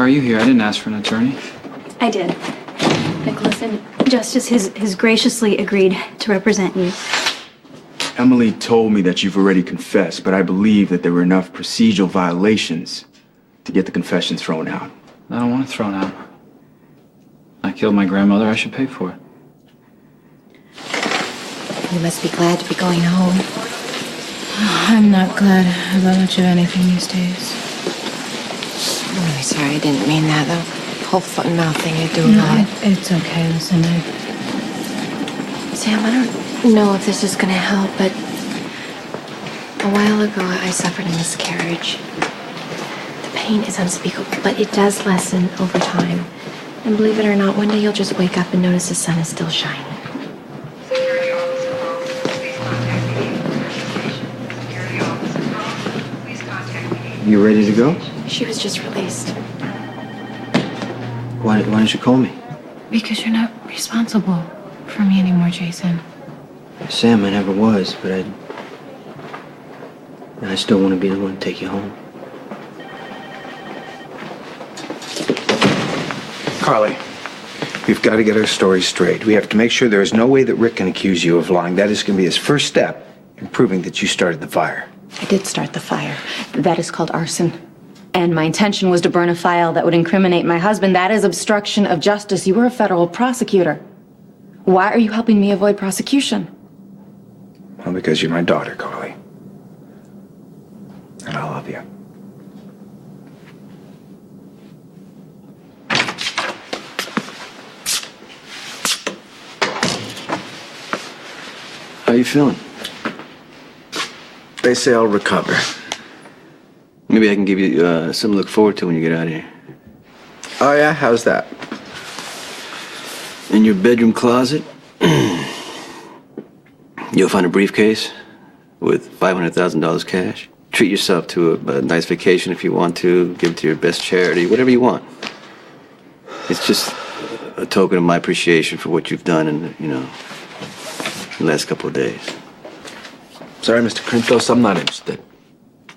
are you here? I didn't ask for an attorney. I did. Nicholas, and Justice has graciously agreed to represent you. Emily told me that you've already confessed, but I believe that there were enough procedural violations to get the confession thrown out. I don't want it thrown out. I killed my grandmother. I should pay for it. You must be glad to be going home. I'm not glad about much of anything these days. I'm really sorry. I didn't mean that, though. Whole foot and mouth thing you're doing. No, it's okay. Listen, Sam, I don't know if this is going to help, but a while ago I suffered a miscarriage. The pain is unspeakable, but it does lessen over time. And believe it or not, one day you'll just wake up and notice the sun is still shining. You ready to go? She was just released. Why didn't you call me? because you're not responsible for me anymore, Jason. Sam, I never was, but I still want to be the one to take you home. Carly, we've got to get our story straight. We have to make sure there is no way that Rick can accuse you of lying. That is going to be his first step in proving that you started the fire. I did start the fire. That is called arson. And my intention was to burn a file that would incriminate my husband. That is obstruction of justice. You were a federal prosecutor. Why are you helping me avoid prosecution? Well, because you're my daughter, Carly. And I love you. How you feeling? They say I'll recover. Maybe I can give you something to look forward to when you get out of here. Oh, yeah? How's that? In your bedroom closet, you'll find a briefcase with $500,000 cash. Treat yourself to a nice vacation if you want to. Give it to your best charity, whatever you want. It's just a token of my appreciation for what you've done in, the last couple of days. Sorry, Mr. Krintos, I'm not interested.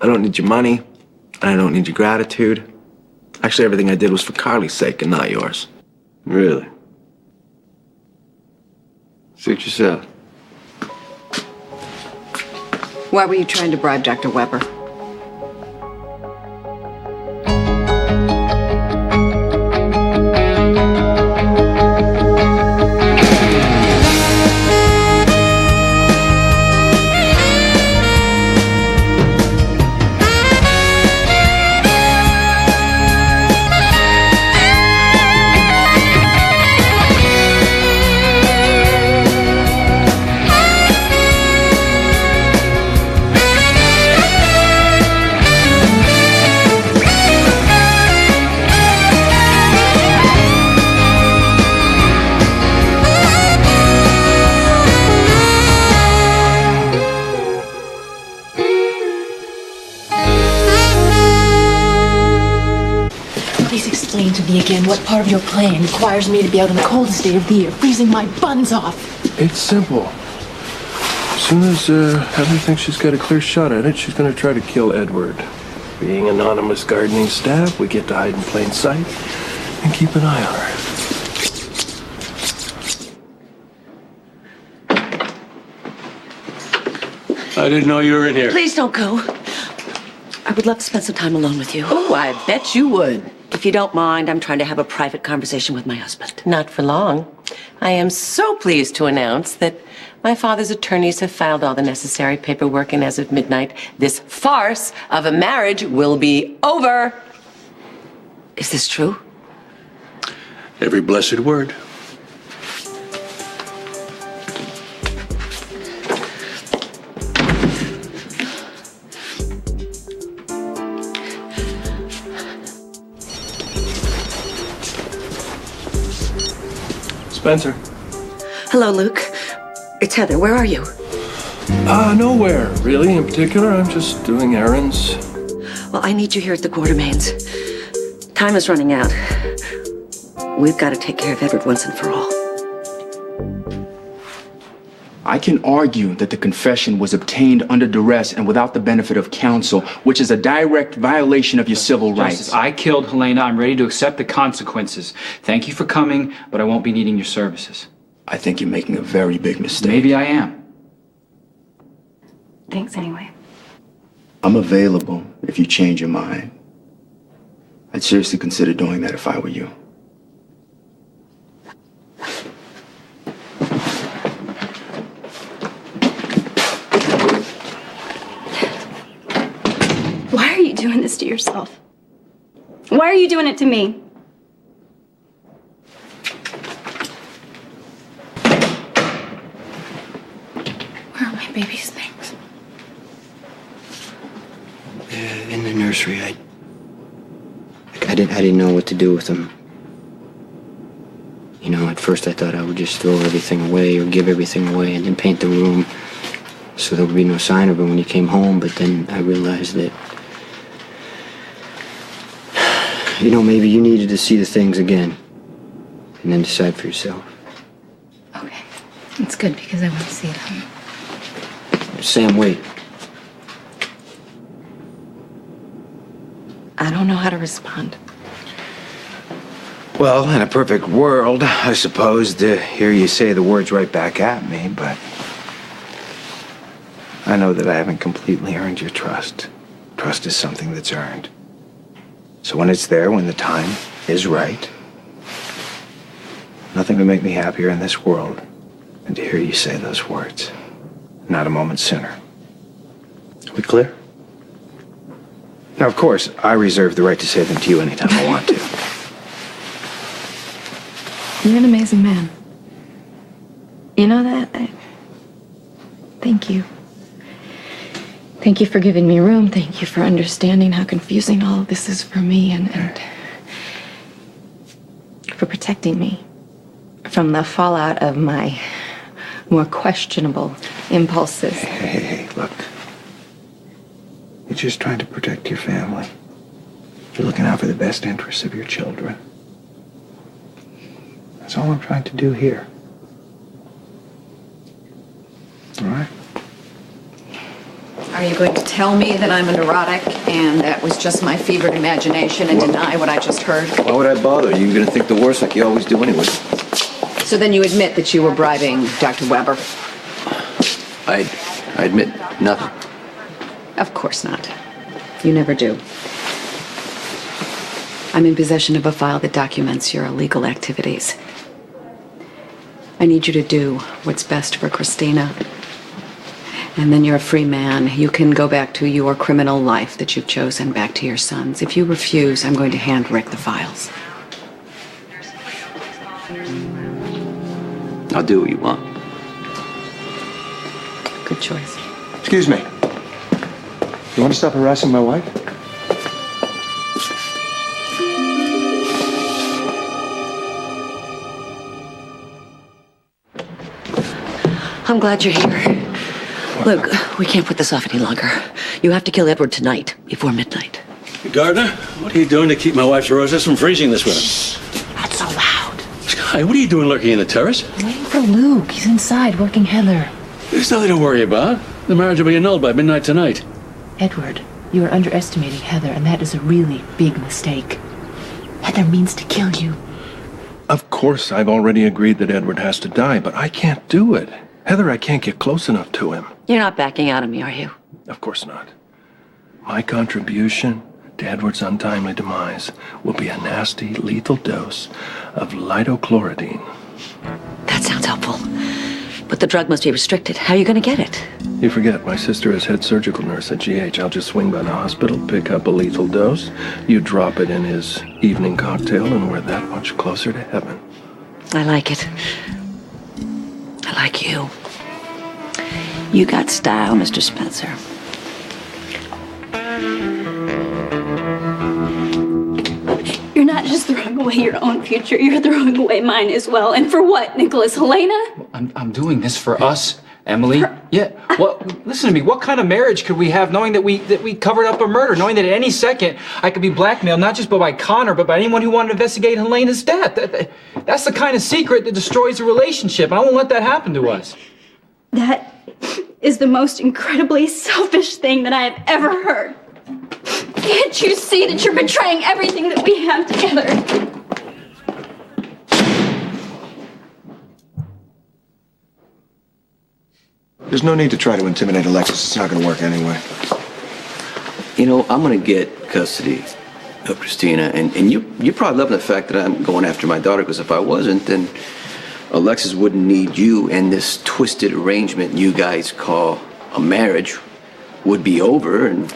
I don't need your money, and I don't need your gratitude. Actually, everything I did was for Carly's sake and not yours. Really? Suit yourself. Why were you trying to bribe Dr. Weber? Please explain to me again what part of your plan requires me to be out on the coldest day of the year, freezing my buns off. It's simple. As soon as Heather thinks she's got a clear shot at it, she's going to try to kill Edward. Being anonymous gardening staff, we get to hide in plain sight and keep an eye on her. I didn't know you were in here. Please don't go. I would love to spend some time alone with you. Oh, I bet you would. If you don't mind, I'm trying to have a private conversation with my husband. Not for long. I am so pleased to announce that my father's attorneys have filed all the necessary paperwork, and as of midnight, this farce of a marriage will be over. Is this true? Every blessed word. Spencer. Hello, Luke. It's Heather. Where are you? Nowhere, really. In particular, I'm just doing errands. Well, I need you here at the Quartermains. Time is running out. We've got to take care of Edward once and for all. I can argue that the confession was obtained under duress and without the benefit of counsel, which is a direct violation of your civil rights. Justice, I killed Helena. I'm ready to accept the consequences. Thank you for coming, but I won't be needing your services. I think you're making a very big mistake. Maybe I am. Thanks anyway. I'm available if you change your mind. I'd seriously consider doing that if I were you. Why are you doing this to yourself? Why are you doing it to me? Where are my baby's things? In the nursery. I didn't know what to do with them. You know, at first I thought I would just throw everything away or give everything away and then paint the room so there would be no sign of her when you came home. But then I realized that, you know, maybe you needed to see the things again and then decide for yourself. Okay. It's good because I want to see it. Sam, wait. I don't know how to respond. Well, in a perfect world, I suppose, to hear you say the words right back at me, but I know that I haven't completely earned your trust. Trust is something that's earned. So when it's there, when the time is right, nothing would make me happier in this world than to hear you say those words. Not a moment sooner. Are we clear? Now, of course, I reserve the right to say them to you anytime I want to. You're an amazing man. You know that? Thank you. Thank you for giving me room. Thank you for understanding how confusing all of this is for me and for protecting me from the fallout of my more questionable impulses. Hey, look. You're just trying to protect your family. You're looking out for the best interests of your children. That's all I'm trying to do here. All right? Are you going to tell me that I'm a neurotic and that was just my fevered imagination and deny what I just heard? Why would I bother? You're going to think the worst like you always do anyway. So then you admit that you were bribing Dr. Weber? I admit nothing. Of course not. You never do. I'm in possession of a file that documents your illegal activities. I need you to do what's best for Christina. And then you're a free man. You can go back to your criminal life that you've chosen, back to your sons. If you refuse, I'm going to hand Rick the files. I'll do what you want. Good choice. Excuse me. You want to stop harassing my wife? I'm glad you're here. Luke, we can't put this off any longer. You have to kill Edward tonight, before midnight. Gardner, what are you doing to keep my wife's roses from freezing this winter? Not so loud. Sky, what are you doing lurking in the terrace? Waiting for Luke. He's inside working Heather. There's nothing to worry about. The marriage will be annulled by midnight tonight. Edward, you are underestimating Heather, and that is a really big mistake. Heather means to kill you. Of course, I've already agreed that Edward has to die, but I can't do it. Heather, I can't get close enough to him. You're not backing out of me, are you? Of course not. My contribution to Edward's untimely demise will be a nasty, lethal dose of lidochloroidine. That sounds helpful. But the drug must be restricted. How are you going to get it? You forget, my sister is head surgical nurse at GH. I'll just swing by the hospital, pick up a lethal dose. You drop it in his evening cocktail, and we're that much closer to heaven. I like it. I like you. You got style, Mr. Spencer. You're not just throwing away your own future, you're throwing away mine as well. And for what, Nicholas? Helena? I'm doing this for us, Emily. Yeah. Well, listen to me. What kind of marriage could we have knowing that we covered up a murder, knowing that at any second I could be blackmailed, not just by Connor, but by anyone who wanted to investigate Helena's death? That's the kind of secret that destroys a relationship. I won't let that happen to us. That is the most incredibly selfish thing that I have ever heard. Can't you see that you're betraying everything that we have together? There's no need to try to intimidate Alexis. It's not going to work anyway. You know, I'm going to get custody of Christina, and you're probably loving the fact that I'm going after my daughter, because if I wasn't, then Alexis wouldn't need you, and this twisted arrangement you guys call a marriage would be over, and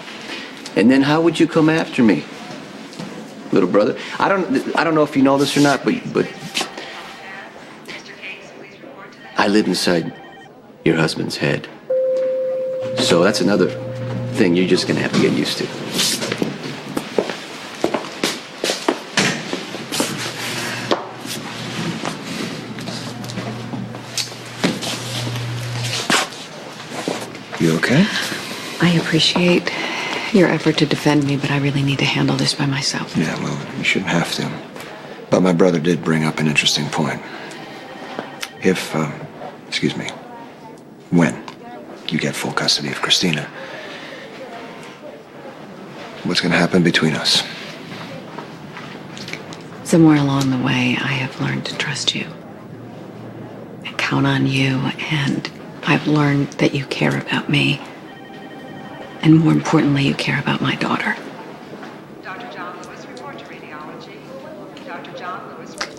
then how would you come after me, little brother? I don't know if you know this or not, but I live inside your husband's head. So that's another thing you're just gonna have to get used to. You okay? I appreciate your effort to defend me, but I really need to handle this by myself. Yeah, well, you shouldn't have to. But my brother did bring up an interesting point. If, when you get full custody of Christina, what's going to happen between us? Somewhere along the way, I have learned to trust you and count on you, and I've learned that you care about me. And more importantly, you care about my daughter.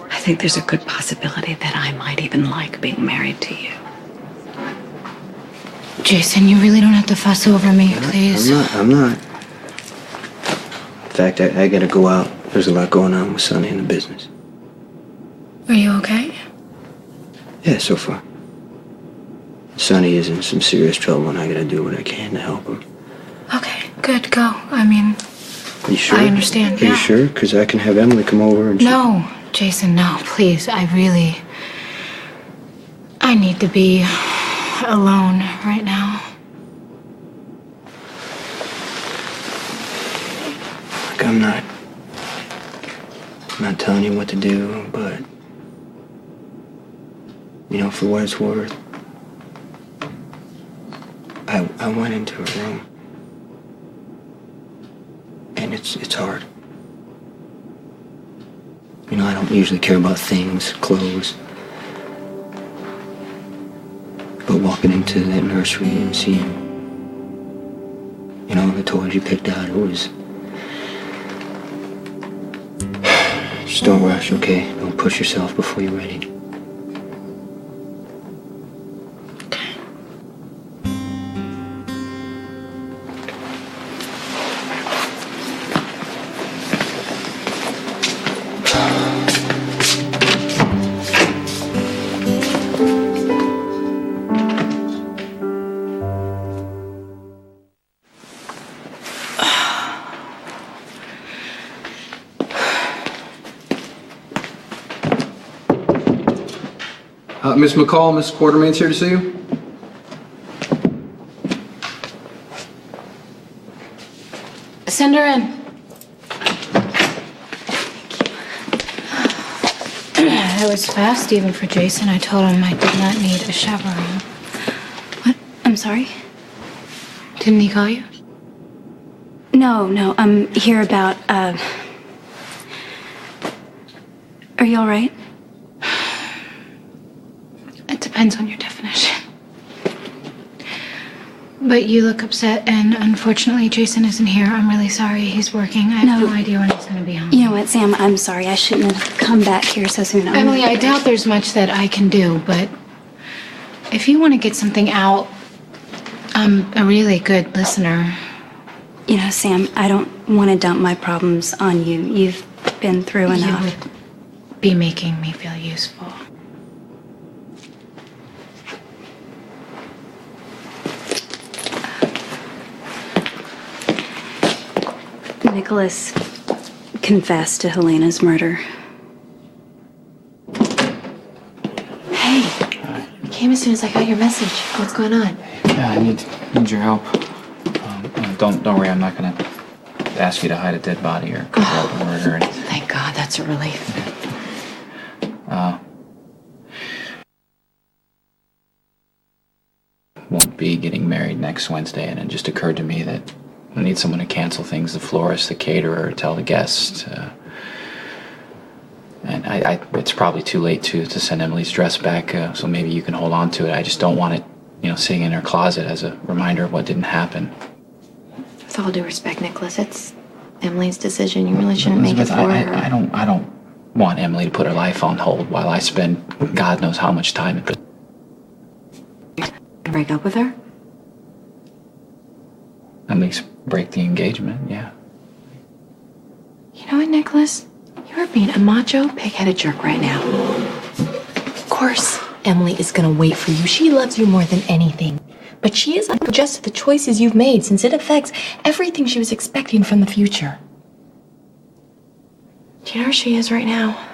I think there's a good possibility that I might even like being married to you. Jason, you really don't have to fuss over me, please. I'm not. In fact, I gotta go out. There's a lot going on with Sonny in the business. Are you okay? Yeah, so far. Sonny is in some serious trouble, and I gotta do what I can to help him. Okay, good, go. I mean, Are you sure? I understand, Are you sure? Because I can have Emily come over and... No, Jason, no, please. I need to be alone right now. Look, I'm not telling you what to do, but... You know, for what it's worth, I went into a room. And it's hard. You know, I don't usually care about things, clothes. But walking into that nursery and seeing, you know, the toys you picked out, it was... Just don't rush, okay? Don't push yourself before you're ready. Miss McCall, Miss Quartermain's here to see you. Send her in. That was fast, even for Jason. I told him I did not need a chaperone. What? I'm sorry? Didn't he call you? No, I'm here about, Are you all right? It depends on your definition. But you look upset, and unfortunately, Jason isn't here. I'm really sorry. He's working. I have no idea when he's going to be home. You know what, Sam? I'm sorry. I shouldn't have come back here so soon. Emily, I doubt there's much that I can do, but if you want to get something out, I'm a really good listener. You know, Sam, I don't want to dump my problems on you. You've been through enough. You would be making me feel useful. Nicholas confessed to Helena's murder. Hey, came as soon as I got your message. What's going on? Yeah, I need your help. Don't worry, I'm not gonna ask you to hide a dead body or cover up a murder or anything. Thank God, that's a relief. be getting married next Wednesday, and it just occurred to me that I need someone to cancel things, the florist, the caterer, tell the guests. And it's probably too late to send Emily's dress back, so maybe you can hold on to it. I just don't want it, sitting in her closet as a reminder of what didn't happen. With all due respect, Nicholas, it's Emily's decision. You really shouldn't make it for her. I don't want Emily to put her life on hold while I spend God knows how much time at the... Break up with her? At least break the engagement, yeah. You know what, Nicholas? You're being a macho, pig-headed jerk right now. Of course, Emily is gonna wait for you. She loves you more than anything. But she is unjust to the choices you've made, since it affects everything she was expecting from the future. Do you know where she is right now?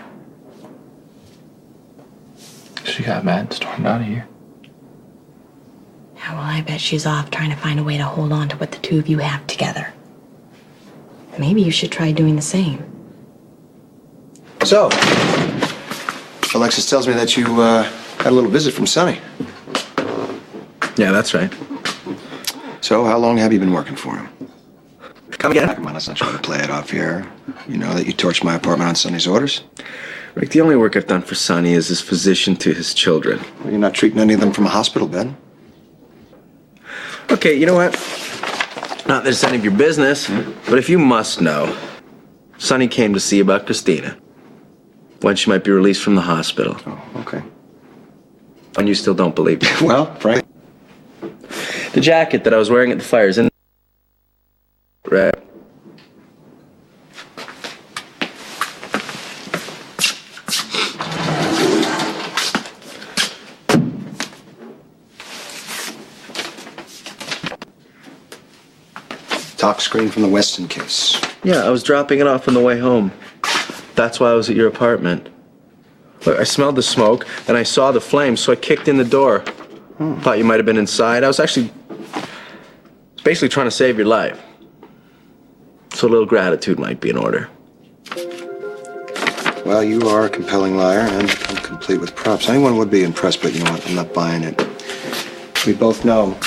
She got mad and stormed out of here. Yeah, well, I bet she's off trying to find a way to hold on to what the two of you have together. Maybe you should try doing the same. So, Alexis tells me that you had a little visit from Sonny. Yeah, that's right. So, how long have you been working for him? Come again. Come on, let's not try to play it off here. You know that you torched my apartment on Sonny's orders? Rick, the only work I've done for Sonny is as physician to his children. Well, you're not treating any of them from a hospital bed. Okay, you know what? Not that it's any of your business, but if you must know, Sonny came to see about Christina. When she might be released from the hospital. Oh, okay. And you still don't believe me? Well, Frank. The jacket that I was wearing at the fire is in... Right. Talk screen from the Weston case. Yeah, I was dropping it off on the way home. That's why I was at your apartment. Look, I smelled the smoke, and I saw the flames, so I kicked in the door. Thought you might have been inside. I was basically trying to save your life. So a little gratitude might be in order. Well, you are a compelling liar and complete with props. Anyone would be impressed, but you know what? I'm not buying it. We both know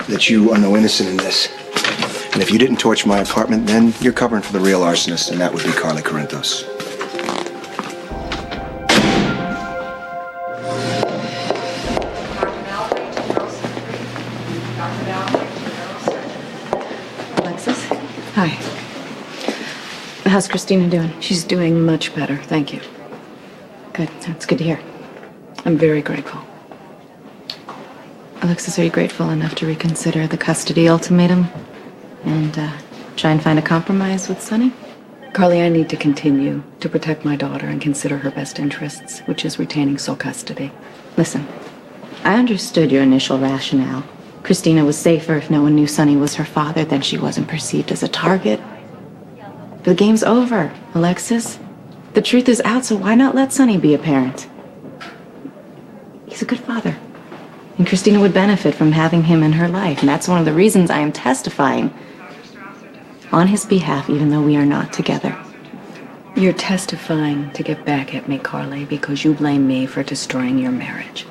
that you are no innocent in this. And if you didn't torch my apartment, then you're covering for the real arsonist, and that would be Carly Corinthos. Alexis? Hi. How's Christina doing? She's doing much better, thank you. Good. That's good to hear. I'm very grateful. Alexis, are you grateful enough to reconsider the custody ultimatum and try and find a compromise with Sonny? Carly, I need to continue to protect my daughter and consider her best interests, which is retaining sole custody. Listen, I understood your initial rationale. Christina was safer if no one knew Sonny was her father, then she wasn't perceived as a target. But the game's over, Alexis. The truth is out, so why not let Sonny be a parent? He's a good father. And Christina would benefit from having him in her life, and that's one of the reasons I am testifying on his behalf, even though we are not together. You're testifying to get back at me, Carly, because you blame me for destroying your marriage.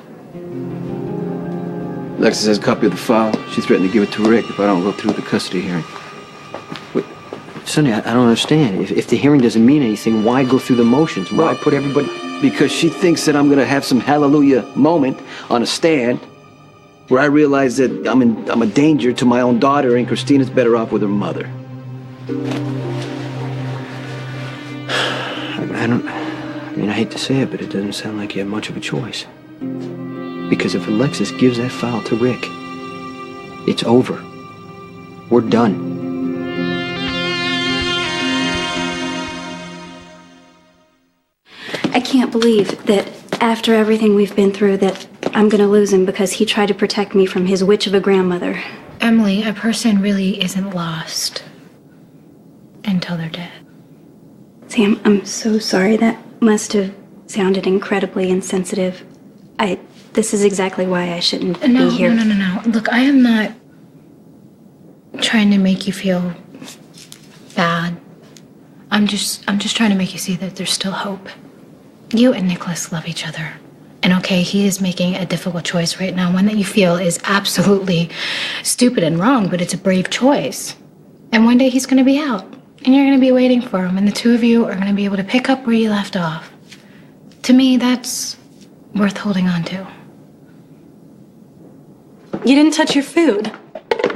Alexis has a copy of the file. She threatened to give it to Rick if I don't go through the custody hearing. Wait, Sonny, I don't understand. If the hearing doesn't mean anything, why go through the motions? Why put everybody... Because she thinks that I'm gonna have some hallelujah moment on a stand where I realize that I'm a danger to my own daughter and Christina's better off with her mother. I hate to say it, but it doesn't sound like you have much of a choice. Because if Alexis gives that file to Rick, it's over. We're done. I can't believe that after everything we've been through that I'm gonna lose him because he tried to protect me from his witch of a grandmother. Emily, a person really isn't lost until they're dead. Sam, I'm so sorry. That must have sounded incredibly insensitive. This is exactly why I shouldn't be here. No. Look, I am not trying to make you feel bad. I'm just trying to make you see that there's still hope. You and Nicholas love each other. And okay, he is making a difficult choice right now, one that you feel is absolutely stupid and wrong, but it's a brave choice. And one day he's going to be out, and you're going to be waiting for him, and the two of you are going to be able to pick up where you left off. To me, that's worth holding on to. You didn't touch your food.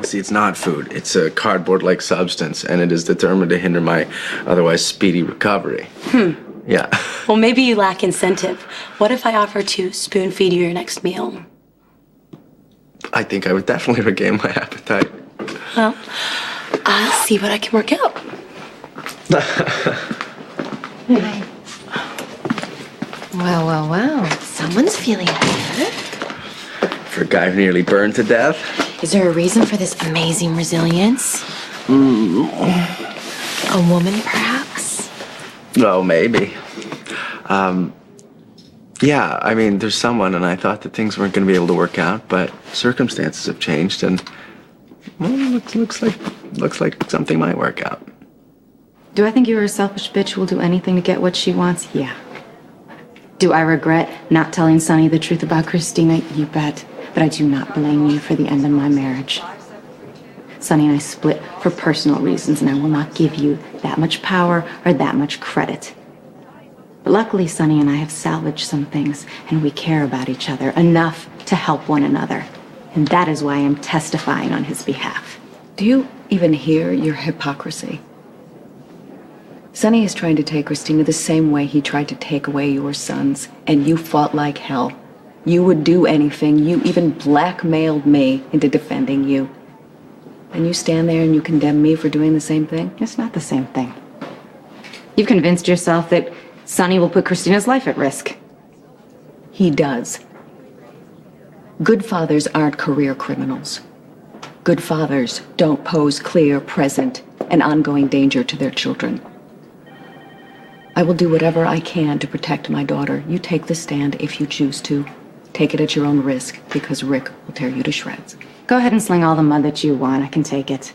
See, it's not food. It's a cardboard-like substance, and it is determined to hinder my otherwise speedy recovery. Yeah. Well, maybe you lack incentive. What if I offer to spoon feed you your next meal? I think I would definitely regain my appetite. Well, I'll see what I can work out. Wow. Someone's feeling better. For a guy who nearly burned to death? Is there a reason for this amazing resilience? A woman, perhaps? Oh, maybe. Yeah, I mean, there's someone, and I thought that things weren't going to be able to work out, but circumstances have changed, and well, looks like something might work out. Do I think you're a selfish bitch who will do anything to get what she wants? Yeah. Do I regret not telling Sonny the truth about Christina? You bet. But I do not blame you for the end of my marriage. Sonny and I split for personal reasons, and I will not give you that much power or that much credit. But luckily, Sonny and I have salvaged some things, and we care about each other enough to help one another. And that is why I'm testifying on his behalf. Do you even hear your hypocrisy? Sonny is trying to take Christina the same way he tried to take away your sons, and you fought like hell. You would do anything. You even blackmailed me into defending you. And you stand there and you condemn me for doing the same thing? It's not the same thing. You've convinced yourself that Sonny will put Christina's life at risk. He does. Good fathers aren't career criminals. Good fathers don't pose clear, present, and ongoing danger to their children. I will do whatever I can to protect my daughter. You take the stand if you choose to. Take it at your own risk, because Rick will tear you to shreds. Go ahead and sling all the mud that you want. I can take it.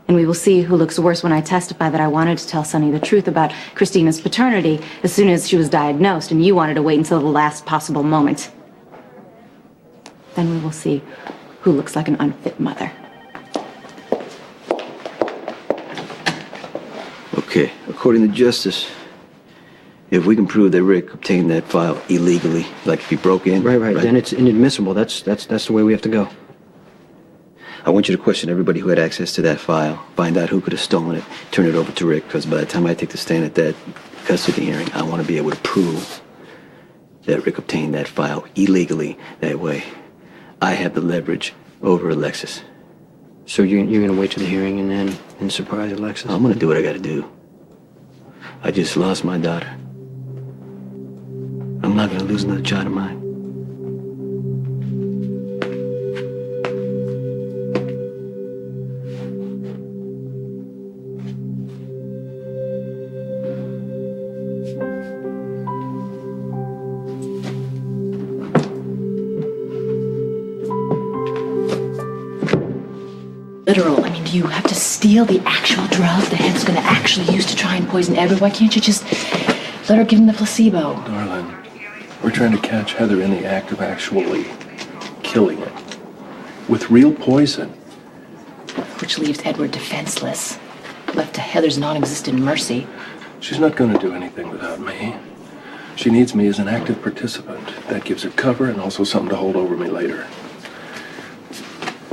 And we will see who looks worse when I testify that I wanted to tell Sonny the truth about Christina's paternity as soon as she was diagnosed, and you wanted to wait until the last possible moment. Then we will see who looks like an unfit mother. Okay, according to justice, if we can prove that Rick obtained that file illegally, like if he broke in... Right, then it's inadmissible. That's the way we have to go. I want you to question everybody who had access to that file, find out who could have stolen it, turn it over to Rick, because by the time I take the stand at that custody hearing, I want to be able to prove that Rick obtained that file illegally. That way, I have the leverage over Alexis. So you're going to wait till the hearing and then surprise Alexis? I'm going to do what I got to do. I just lost my daughter. I'm not going to lose another child of mine. Literal. I mean, do you have to steal the actual drug that Heather's going to actually use to try and poison Edward? Why can't you just let her give him the placebo? Darling, we're trying to catch Heather in the act of actually killing it. With real poison. Which leaves Edward defenseless, left to Heather's non-existent mercy. She's not going to do anything without me. She needs me as an active participant. That gives her cover and also something to hold over me later.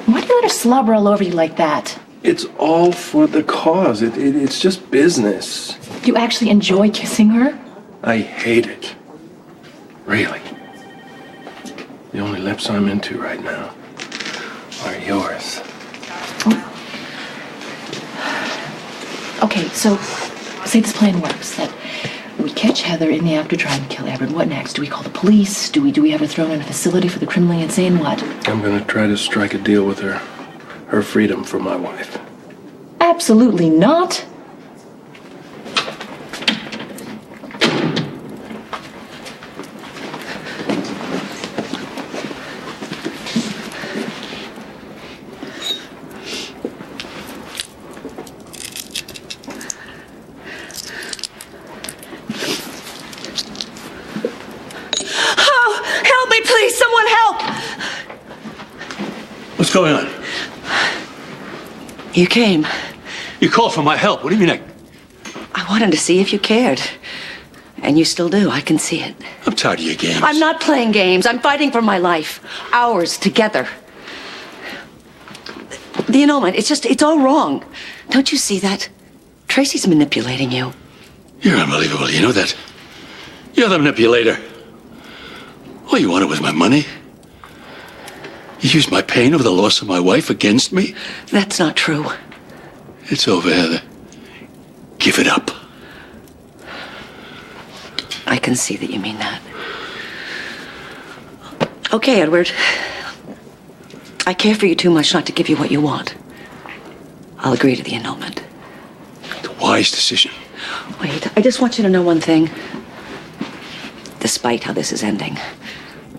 Why do you let her slobber all over you like that? It's all for the cause. It's just business. You actually enjoy kissing her? I hate it. Really. The only lips I'm into right now are yours. Okay, so say this plan works, that we catch Heather in the act of trying to kill Edward. What next? Do we call the police? Do we have her thrown in a facility for the criminally insane? What? I'm gonna try to strike a deal with her. Her freedom for my wife. Absolutely not. What's going on? You came. You called for my help. What do you mean I wanted to see if you cared. And you still do. I can see it. I'm tired of your games. I'm not playing games. I'm fighting for my life. Ours together. The annulment, it's all wrong. Don't you see that? Tracy's manipulating you. You're unbelievable. You know that? You're the manipulator. All you wanted was my money. You used my pain over the loss of my wife against me. That's not true. It's over, Heather. Give it up. I can see that you mean that. Okay, Edward. I care for you too much not to give you what you want. I'll agree to the annulment. The wise decision. Wait, I just want you to know one thing. Despite how this is ending,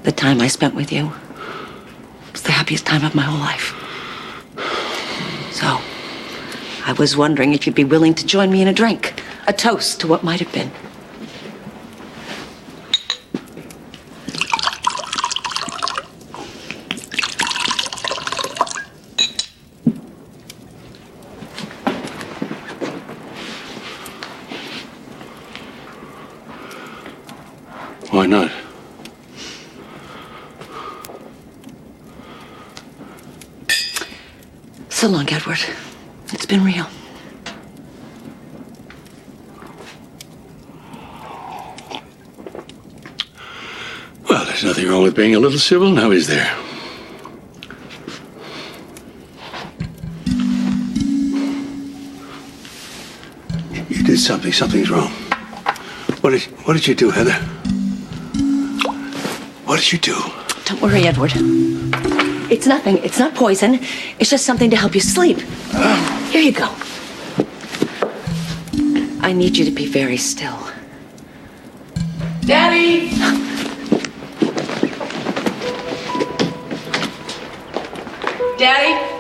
the time I spent with you was the happiest time of my whole life. So, I was wondering if you'd be willing to join me in a drink, a toast to what might have been. Why not? So long, Edward. It's been real. Well, there's nothing wrong with being a little civil, now is there? You did something. Something's wrong. What did you do, Heather? What did you do? Don't worry, Edward. It's nothing. It's not poison. It's just something to help you sleep. Here you go. I need you to be very still. Daddy! Daddy?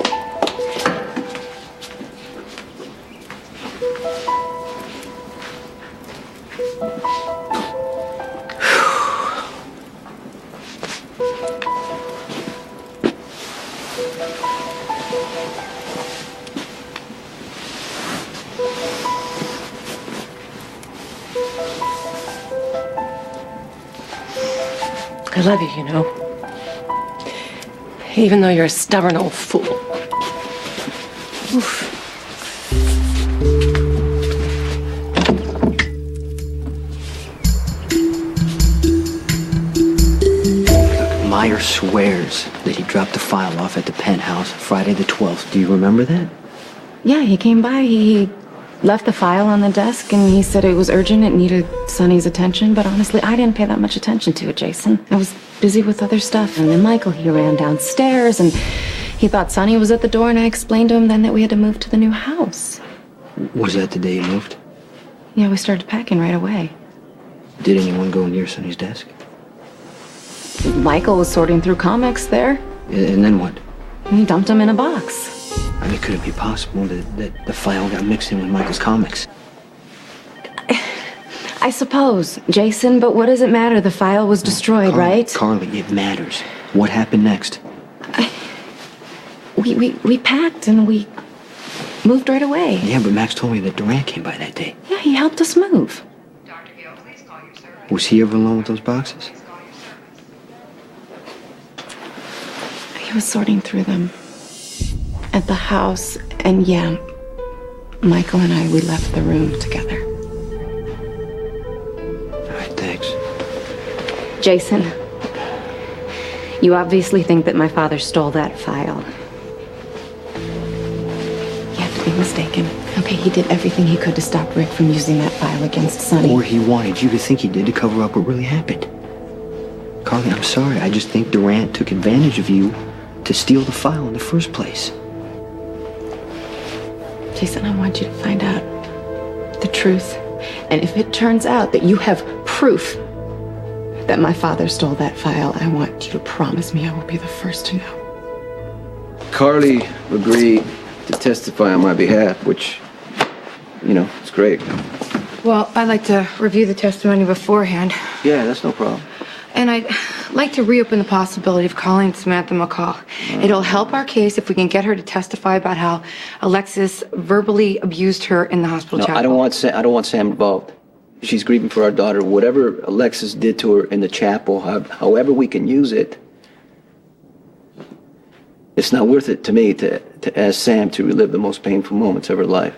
I love you, you know. Even though you're a stubborn old fool. Oof. Meyer swears that he dropped the file off at the penthouse Friday the 12th. Do you remember that? Yeah, he came by. He left the file on the desk and he said it was urgent. It needed Sonny's attention. But honestly, I didn't pay that much attention to it, Jason. I was busy with other stuff. And then Michael, he ran downstairs and he thought Sonny was at the door. And I explained to him then that we had to move to the new house. Was that the day you moved? Yeah, we started packing right away. Did anyone go near Sonny's desk? Michael was sorting through comics there. And then what? And he dumped them in a box. I mean, could it be possible that the file got mixed in with Michael's comics? I suppose, Jason, but what does it matter? The file was destroyed, right? Carly, it matters. What happened next? We packed and we moved right away. Yeah, but Max told me that Durant came by that day. Yeah, he helped us move. Was he ever alone with those boxes? He was sorting through them at the house, and yeah, Michael and I, we left the room together. All right, thanks. Jason, you obviously think that my father stole that file. You have to be mistaken. Okay, he did everything he could to stop Rick from using that file against Sonny. Or he wanted you to think he did to cover up what really happened. Carly, I'm sorry. I just think Durant took advantage of you to steal the file in the first place. Jason, I want you to find out the truth. And if it turns out that you have proof that my father stole that file, I want you to promise me I will be the first to know. Carly agreed to testify on my behalf, which, you know, it's great. Well, I'd like to review the testimony beforehand. Yeah, that's no problem. And like to reopen the possibility of calling Samantha McCall. It'll help our case if we can get her to testify about how Alexis verbally abused her in the hospital No, chapel. I don't want Sam involved. She's grieving for our daughter. Whatever Alexis did to her in the chapel, however we can use it, it's not worth it to me to ask Sam to relive the most painful moments of her life.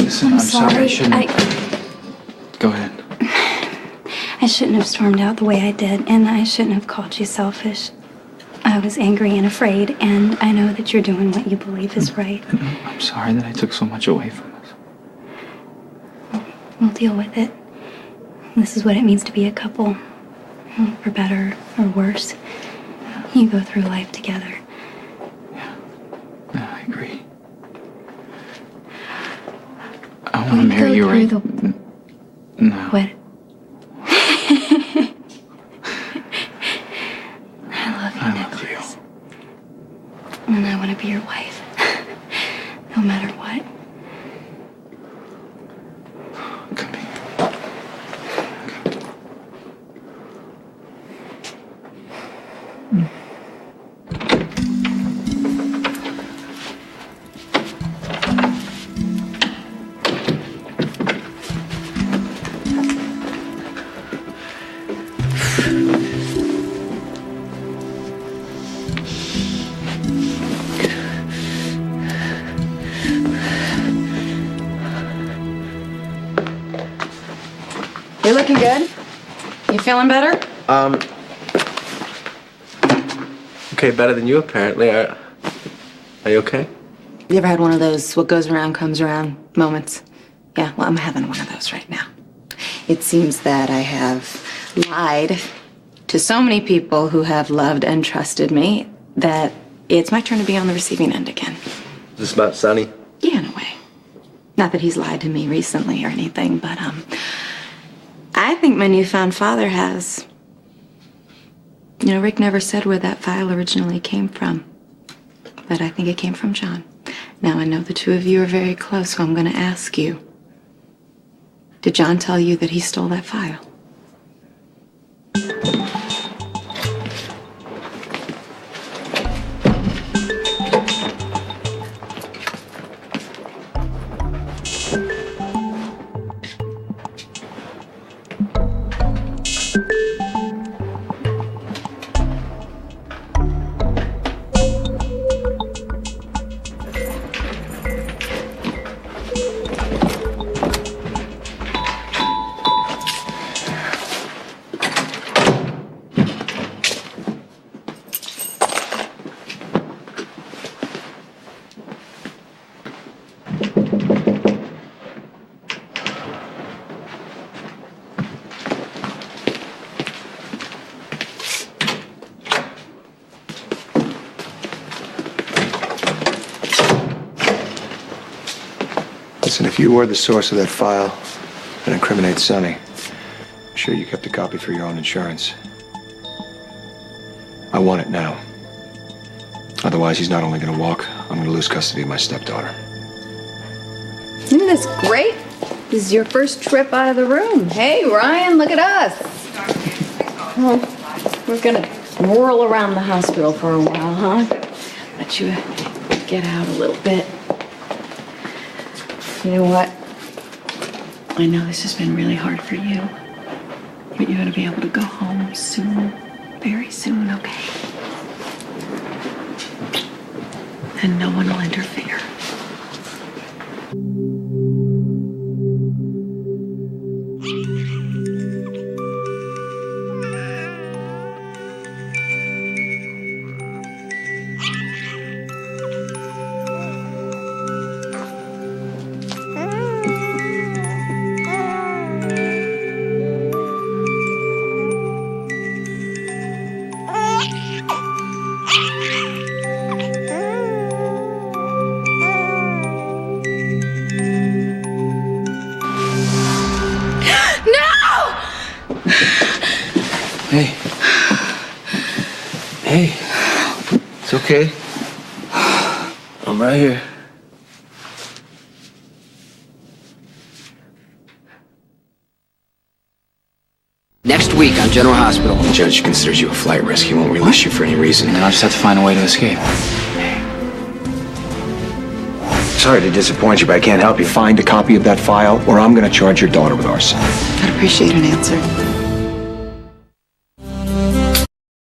Listen, I'm sorry. I shouldn't. Go ahead. I shouldn't have stormed out the way I did, and I shouldn't have called you selfish. I was angry and afraid, and I know that you're doing what you believe is right. I'm sorry that I took so much away from us. We'll deal with it. This is what it means to be a couple. For better or worse. You go through life together. Yeah, I agree. I want to marry you right. No. What? I love you. And I want to be your wife. No matter what. Come here. You're looking good. You feeling better? Okay, better than you apparently. Are you okay? You ever had one of those what goes around comes around moments? Yeah, well, I'm having one of those right now. It seems that I have lied to so many people who have loved and trusted me that it's my turn to be on the receiving end again. Is this about Sonny? Yeah, in a way. Not that he's lied to me recently or anything, but I think my newfound father has. You know, Rick never said where that file originally came from, but I think it came from John. Now, I know the two of you are very close, so I'm going to ask you. Did John tell you that he stole that file? Listen, if you were the source of that file that incriminates Sonny, I'm sure you kept a copy for your own insurance. I want it now. Otherwise, he's not only going to walk, I'm going to lose custody of my stepdaughter. Isn't this great? This is your first trip out of the room. Hey, Ryan, look at us. Well, we're going to whirl around the hospital for a while, huh? I let you get out a little bit. You know what? I know this has been really hard for you, but you're gonna be able to go home soon, very soon, okay? And no one will interfere. Hey. Hey. It's okay. I'm right here. Next week on General Hospital. The judge considers you a flight risk. He won't release you for any reason. And then I'll just have to find a way to escape. Sorry to disappoint you, but I can't help you. Find a copy of that file, or I'm gonna charge your daughter with arson. I'd appreciate an answer.